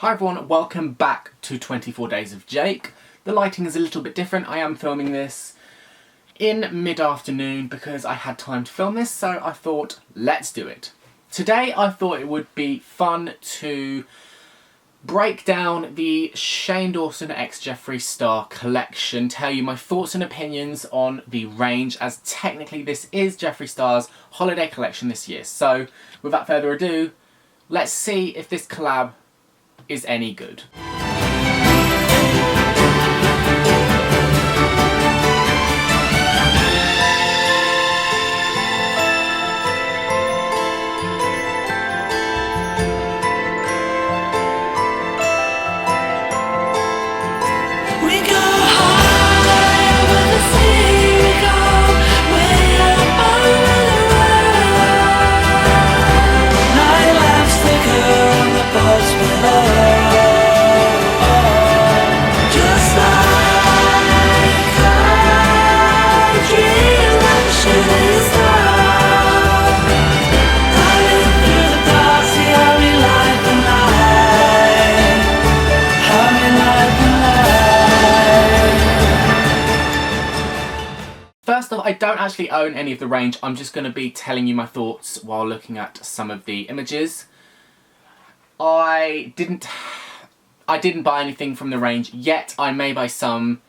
Hi everyone, welcome back to 24 Days of Jake. The lighting is a little bit different. I am filming this in mid-afternoon because I had time to film this, so I thought, let's do it. Today I thought it would be fun to break down the Shane Dawson x Jeffree Star collection, tell you my thoughts and opinions on the range, as technically this is Jeffree Star's holiday collection this year. So without further ado, let's see if this collab is any good. First off, I don't actually own any of the range. I'm just going to be telling you my thoughts while looking at some of the images. I didn't buy anything from the range yet. I may buy some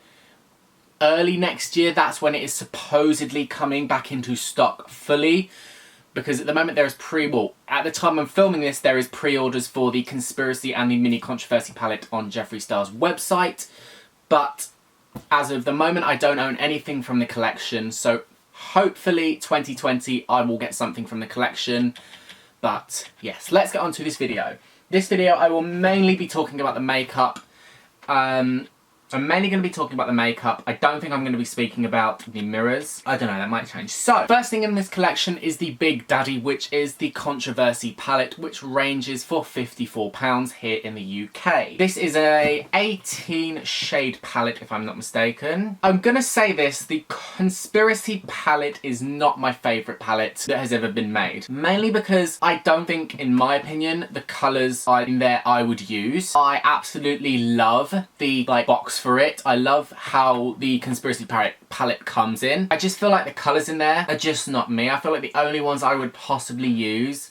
early next year. That's when it is supposedly coming back into stock fully. Because at the moment there is at the time I'm filming this, there is pre-orders for the Conspiracy and the Mini Controversy palette on Jeffree Star's website. But as of the moment, I don't own anything from the collection, so hopefully 2020 I will get something from the collection. But yes, let's get on to this video. This video I will mainly be talking about the makeup. I'm mainly going to be talking about the makeup. I don't think I'm going to be speaking about the mirrors. I don't know, that might change. So, first thing in this collection is the Big Daddy, which is the Controversy palette, which ranges for £54 here in the UK. This is a 18 shade palette, if I'm not mistaken. I'm going to say this, the Conspiracy palette is not my favourite palette that has ever been made. Mainly because I don't think, in my opinion, the colours in there I would use. I absolutely love the box for it. I love how the Conspiracy palette comes in. I just feel like the colours in there are just not me. I feel like the only ones I would possibly use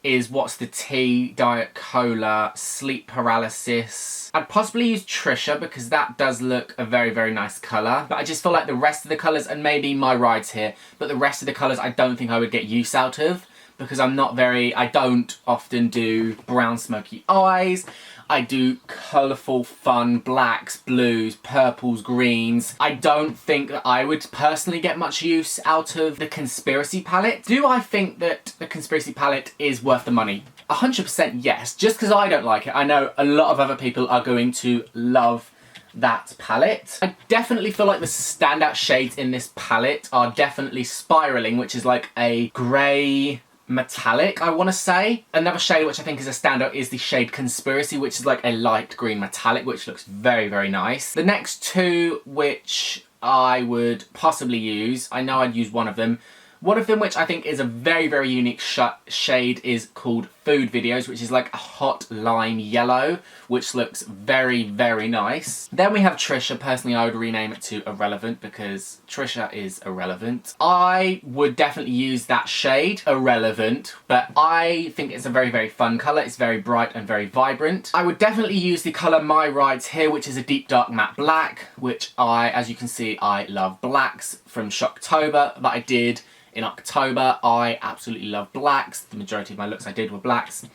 is What's the Tea, Diet Cola, Sleep Paralysis. I'd possibly use Trisha because that does look a very, very nice colour. But I just feel like the rest of the colours, and maybe my rides here, but the rest of the colours I don't think I would get use out of. Because I don't often do brown smoky eyes. I do colourful, fun blacks, blues, purples, greens. I don't think that I would personally get much use out of the Conspiracy palette. Do I think that the Conspiracy palette is worth the money? 100% yes. Just because I don't like it, I know a lot of other people are going to love that palette. I definitely feel like the standout shades in this palette are definitely Spiraling, which is like a grey metallic, I want to say. Another shade which I think is a standout is the shade Conspiracy, which is like a light green metallic, which looks very, very nice. The next two which I would possibly use, I know I'd use one of them. One of them which I think is a very, very unique shade is called Food Videos, which is like a hot lime yellow, which looks very, very nice. Then we have Trisha. Personally, I would rename it to Irrelevant because Trisha is irrelevant. I would definitely use that shade, Irrelevant, but I think it's a very, very fun colour. It's very bright and very vibrant. I would definitely use the colour My Rides here, which is a deep dark matte black, which as you can see, I love blacks from Shocktober that I did in October. I absolutely love blacks. The majority of my looks I did were blacks.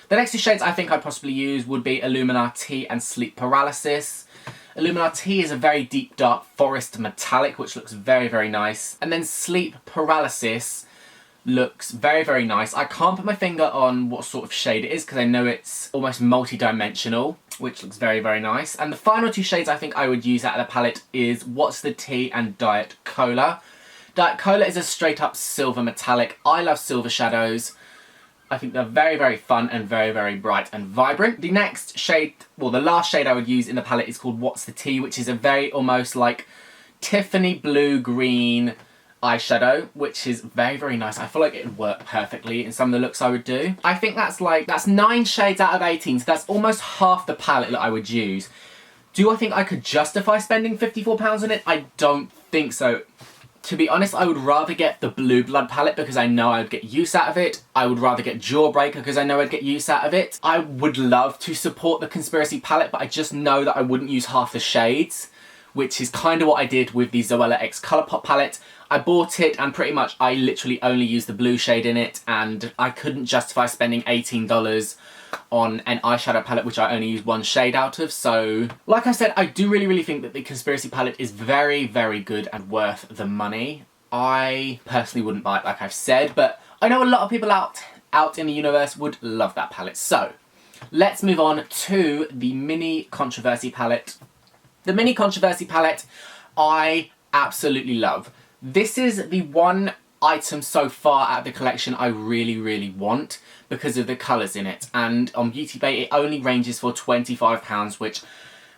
The next two shades I think I'd possibly use would be Illuminati and Sleep Paralysis. Illuminati is a very deep dark forest metallic, which looks very, very nice. And then Sleep Paralysis looks very, very nice. I can't put my finger on what sort of shade it is because I know it's almost multi-dimensional, which looks very, very nice. And the final two shades I think I would use out of the palette is What's the Tea and Diet Cola. Diet Cola is a straight up silver metallic. I love silver shadows. I think they're very, very fun and very, very bright and vibrant. The next shade, well, the last shade I would use in the palette is called What's the Tea, which is a very almost like Tiffany blue green eyeshadow, which is very, very nice. I feel like it would work perfectly in some of the looks I would do. I think that's 9 shades out of 18, so that's almost half the palette that I would use. Do I think I could justify spending £54 on it? I don't think so. To be honest, I would rather get the Blue Blood palette because I know I would get use out of it. I would rather get Jawbreaker because I know I'd get use out of it. I would love to support the Conspiracy palette, but I just know that I wouldn't use half the shades, which is kind of what I did with the Zoella X Colourpop palette. I bought it and pretty much I literally only used the blue shade in it, and I couldn't justify spending $18 on an eyeshadow palette which I only used 1 shade out of. So like I said, I do really think that the Conspiracy palette is very, very good and worth the money. I personally wouldn't buy it, like I've said, but I know a lot of people out in the universe would love that palette. So let's move on to the Mini Controversy palette. The Mini Controversy palette I absolutely love. This is the one item so far out of the collection I really want because of the colours in it, and on Beauty Bay it only ranges for £25, which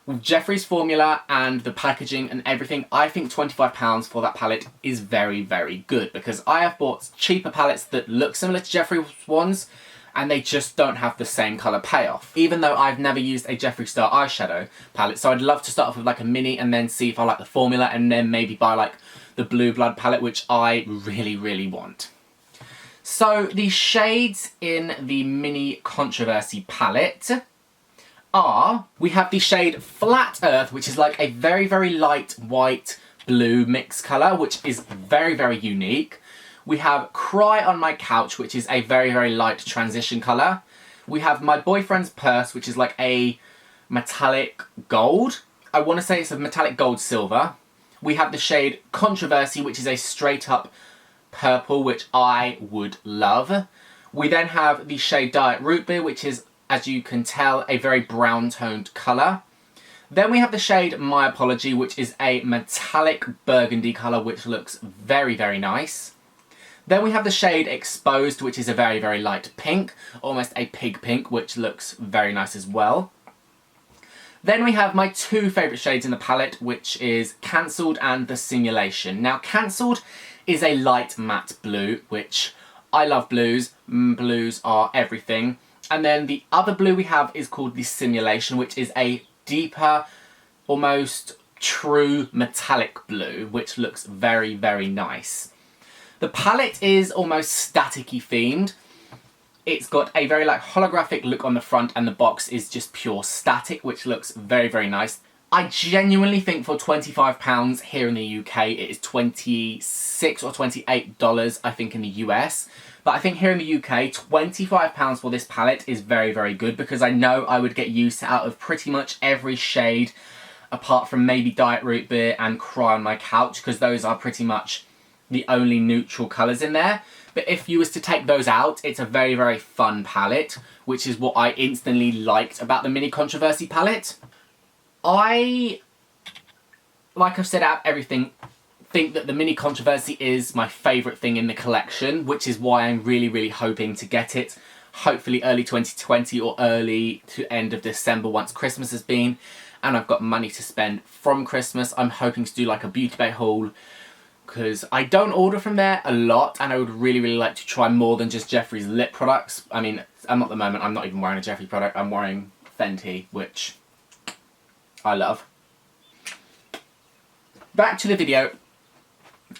with Jeffree's formula and the packaging and everything, I think £25 for that palette is very, very good, because I have bought cheaper palettes that look similar to Jeffree's ones and they just don't have the same colour payoff. Even though I've never used a Jeffree Star eyeshadow palette, so I'd love to start off with like a mini and then see if I like the formula and then maybe buy like the Blue Blood palette, which I really want. So the shades in the Mini Controversy palette are, we have the shade Flat Earth, which is like a very light white blue mix colour, which is very unique. We have Cry on My Couch, which is a very light transition colour. We have My Boyfriend's Purse, which is like a metallic gold. I want to say it's a metallic gold silver. We have the shade Controversy, which is a straight up purple, which I would love. We then have the shade Diet Root Beer, which is, as you can tell, a very brown toned colour. Then we have the shade My Apology, which is a metallic burgundy colour, which looks very nice. Then we have the shade Exposed, which is a very light pink, almost a pig pink, which looks very nice as well. Then we have my 2 favourite shades in the palette, which is Cancelled and The Simulation. Now, Cancelled is a light matte blue, which I love blues. Blues are everything. And then the other blue we have is called The Simulation, which is a deeper, almost true metallic blue, which looks very nice. The palette is almost static-y themed. It's got a very like holographic look on the front, and the box is just pure static, which looks very nice. I genuinely think for £25 here in the UK, it is $26 or $28, I think, in the US. But I think here in the UK, £25 for this palette is very good, because I know I would get use out of pretty much every shade, apart from maybe Diet Root Beer and Cry on My Couch, because those are pretty much the only neutral colours in there. But if you was to take those out, it's a very fun palette, which is what I instantly liked about the Mini Controversy palette. I, like I've said, out of everything, think that the Mini Controversy is my favourite thing in the collection, which is why I'm really hoping to get it, hopefully early 2020 or early to end of December once Christmas has been, and I've got money to spend from Christmas. I'm hoping to do like a Beauty Bay haul, because I don't order from there a lot, and I would really like to try more than just Jeffree's lip products. I mean, I'm at the moment, I'm not even wearing a Jeffree product, I'm wearing Fenty, which I love. Back to the video.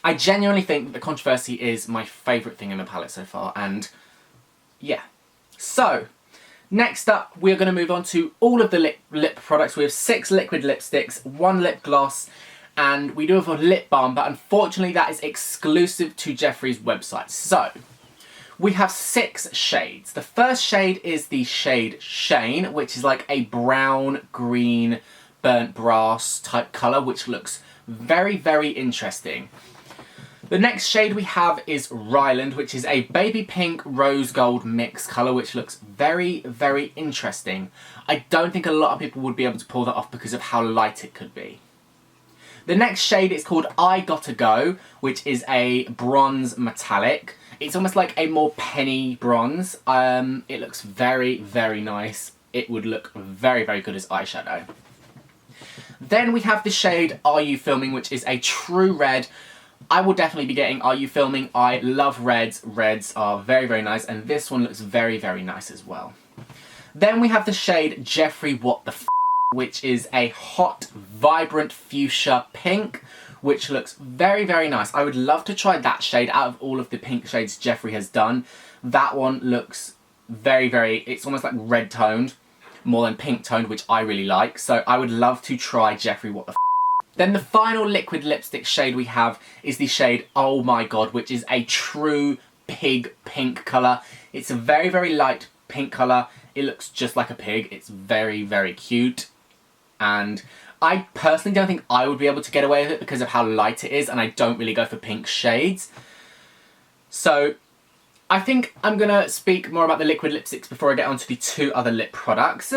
I genuinely think that the Controversy is my favourite thing in the palette so far, and yeah. So, next up, we're going to move on to all of the lip products. We have 6 liquid lipsticks, 1 lip gloss, and we do have a lip balm, but unfortunately that is exclusive to Jeffree's website. So, we have 6 shades. The first shade is the shade Shane, which is like a brown, green, burnt brass type colour, which looks very interesting. The next shade we have is Ryland, which is a baby pink rose gold mix colour, which looks very interesting. I don't think a lot of people would be able to pull that off because of how light it could be. The next shade is called I Gotta Go, which is a bronze metallic. It's almost like a more penny bronze. It looks very nice. It would look very good as eyeshadow. Then we have the shade Are You Filming, which is a true red I will definitely be getting Are You Filming? I love reds. Reds are very, very nice, and this one looks very, very nice as well. Then we have the shade Jeffree What the F***, which is a hot, vibrant fuchsia pink, which looks very, very nice. I would love to try that shade out of all of the pink shades Jeffree has done. That one looks very, very, it's almost like red toned, more than pink toned, which I really like. So I would love to try Jeffree What the F***. Then the final liquid lipstick shade we have is the shade Oh My God, which is a true pig pink colour. It's a very, very light pink colour. It looks just like a pig. It's very, very cute. And I personally don't think I would be able to get away with it because of how light it is, and I don't really go for pink shades. So I think I'm going to speak more about the liquid lipsticks before I get onto the two other lip products.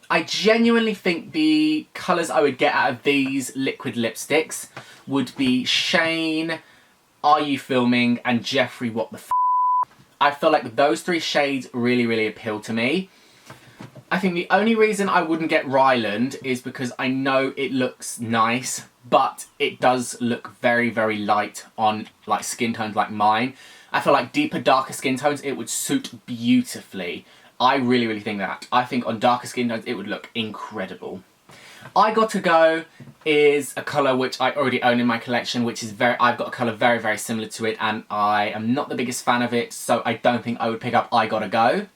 I genuinely think the colours I would get out of these liquid lipsticks would be Shane, Are You Filming, and Jeffree What the F***. I feel like those three shades really, really appeal to me. I think the only reason I wouldn't get Ryland is because I know it looks nice, but it does look very, very light on like skin tones like mine. I feel like deeper, darker skin tones, it would suit beautifully. I really, really think that. I think on darker skin tones, it would look incredible. I Got To Go is a colour which I already own in my collection, which is I've got a colour very, very similar to it, and I am not the biggest fan of it, so I don't think I would pick up I Gotta Go.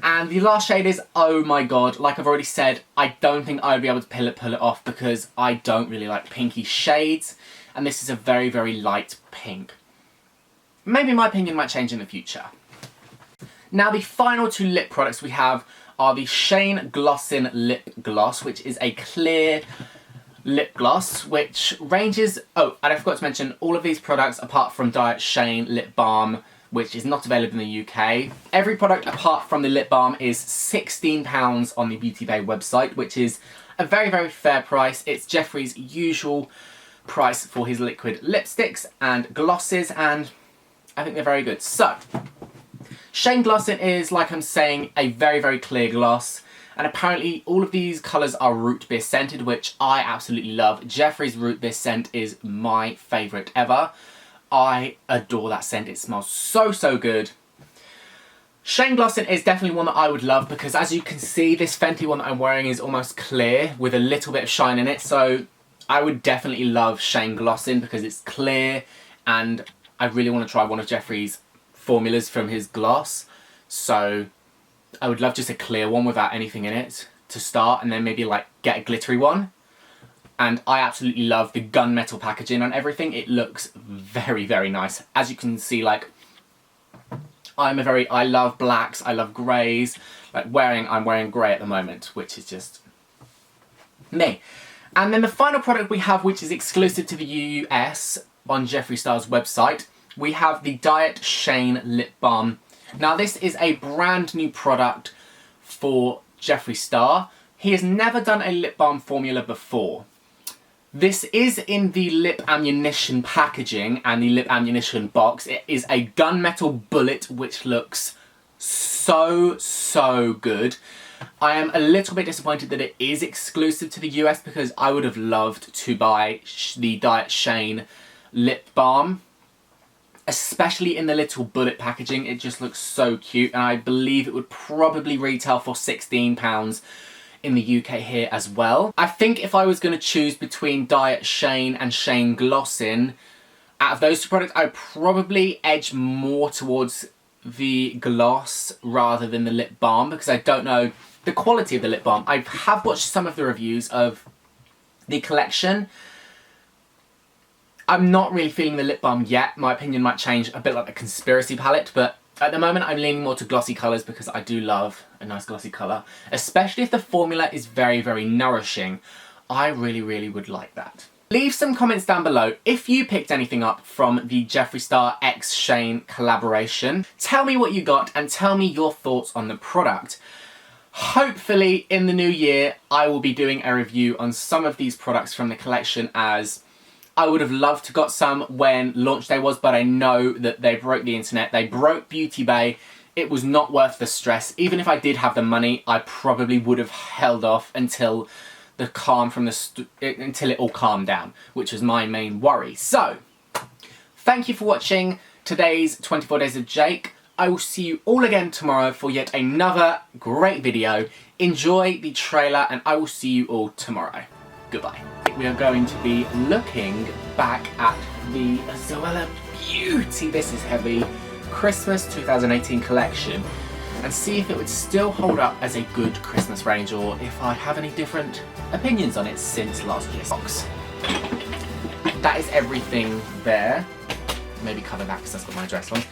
And the last shade is Oh My God. Like I've already said, I don't think I would be able to pull it off because I don't really like pinky shades, and this is a very, very light pink. Maybe my opinion might change in the future. Now the final two lip products we have are the Shane Glossin Lip Gloss, which is a clear lip gloss, which ranges... Oh, and I forgot to mention, all of these products, apart from Diet Shane Lip Balm, which is not available in the UK, every product apart from the lip balm is £16 on the Beauty Bay website, which is a very, very fair price. It's Jeffree's usual price for his liquid lipsticks and glosses, and I think they're very good. So, Shane Glossin is, like I'm saying, a very, very clear gloss. And apparently all of these colours are root beer scented, which I absolutely love. Jeffree's root beer scent is my favourite ever. I adore that scent. It smells so, so good. Shane Glossin is definitely one that I would love because, as you can see, this Fenty one that I'm wearing is almost clear with a little bit of shine in it. So I would definitely love Shane Glossin because it's clear, and I really want to try one of Jeffree's formulas from his gloss. So I would love just a clear one without anything in it to start, and then maybe like get a glittery one. And I absolutely love the gunmetal packaging on everything. It looks very, very nice. As you can see, like, I love blacks, I love greys. Like I'm wearing grey at the moment, which is just me. And then the final product we have, which is exclusive to the US on Jeffree Star's website, we have the Diet Shane Lip Balm. Now this is a brand new product for Jeffree Star. He has never done a lip balm formula before. This is in the lip ammunition packaging and the lip ammunition box. It is a gunmetal bullet which looks so, so good. I am a little bit disappointed that it is exclusive to the US because I would have loved to buy the Diet Shane lip balm. Especially in the little bullet packaging, it just looks so cute, and I believe it would probably retail for £16 in the UK here as well. I think if I was going to choose between Diet Shane and Shane Glossin, out of those two products, I'd probably edge more towards the gloss rather than the lip balm because I don't know the quality of the lip balm. I have watched some of the reviews of the collection. I'm not really feeling the lip balm yet. My opinion might change a bit like the Conspiracy palette, but at the moment I'm leaning more to glossy colours because I do love a nice glossy colour. Especially if the formula is very, very nourishing. I really, really would like that. Leave some comments down below if you picked anything up from the Jeffree Star x Shane collaboration. Tell me what you got and tell me your thoughts on the product. Hopefully in the new year I will be doing a review on some of these products from the collection, as I would have loved to got some when launch day was, but I know that they broke the internet. They broke Beauty Bay. It was not worth the stress. Even if I did have the money, I probably would have held off until the calm from until it all calmed down, which was my main worry. So, thank you for watching today's 24 Days of Jake. I will see you all again tomorrow for yet another great video. Enjoy the trailer and I will see you all tomorrow. Goodbye. We are going to be looking back at the Zoella Beauty, this is heavy, Christmas 2018 collection and see if it would still hold up as a good Christmas range or if I have any different opinions on it since last year's box. That is everything there. Maybe cover that because that's got my address on.